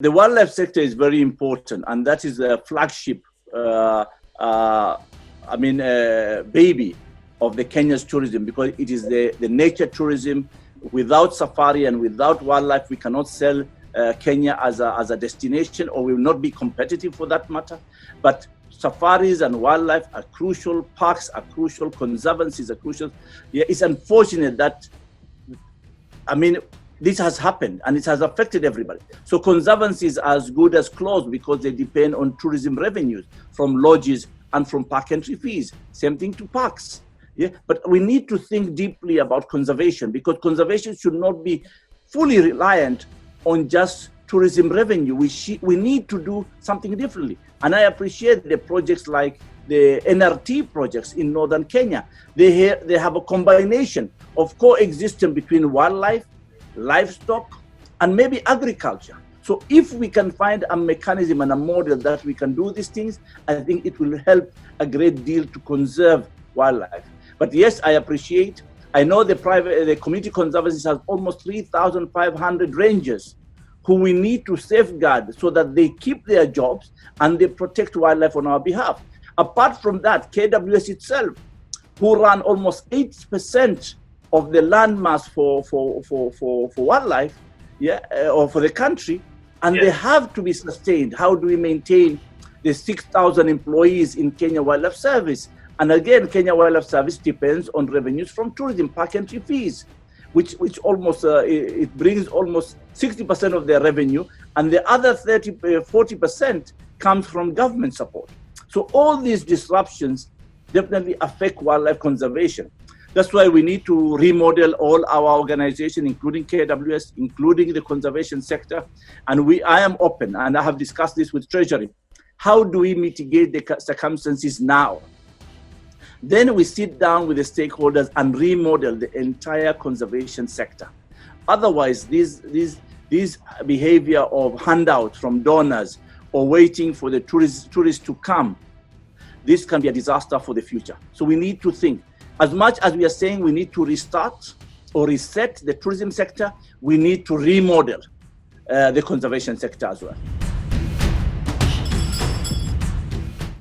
The wildlife sector is very important, and that is the flagship, baby of the Kenya's tourism, because it is the nature tourism. Without safari and without wildlife, we cannot sell Kenya as a destination, or we will not be competitive for that matter. But safaris and wildlife are crucial, parks are crucial, conservancies are crucial. Yeah, it's unfortunate that, this has happened and it has affected everybody. So conservancies are as good as closed because they depend on tourism revenues from lodges and from park entry fees. Same thing to parks. Yeah, but we need to think deeply about conservation, because conservation should not be fully reliant on just tourism revenue. We need to do something differently. And I appreciate the projects like the NRT projects in northern Kenya. They have a combination of coexistence between wildlife, livestock, and maybe agriculture. So if we can find a mechanism and a model that we can do these things, I think it will help a great deal to conserve wildlife. But yes, I know the community conservancies has almost 3,500 rangers who we need to safeguard so that they keep their jobs and they protect wildlife on our behalf. Apart from that, KWS itself, who run almost 80% of the landmass for wildlife, or for the country, and they have to be sustained. How do we maintain the 6,000 employees in Kenya Wildlife Service? And again, Kenya Wildlife Service depends on revenues from tourism, park entry fees, which almost it brings almost 60% of their revenue, and the other 40% comes from government support. So all these disruptions definitely affect wildlife conservation. That's why we need to remodel all our organization, including KWS, including the conservation sector. And I am open, and I have discussed this with Treasury. How do we mitigate the circumstances now? Then we sit down with the stakeholders and remodel the entire conservation sector. Otherwise, this behavior of handout from donors or waiting for the tourists to come, this can be a disaster for the future. So we need to think. As much as we are saying we need to restart or reset the tourism sector, we need to remodel the conservation sector as well.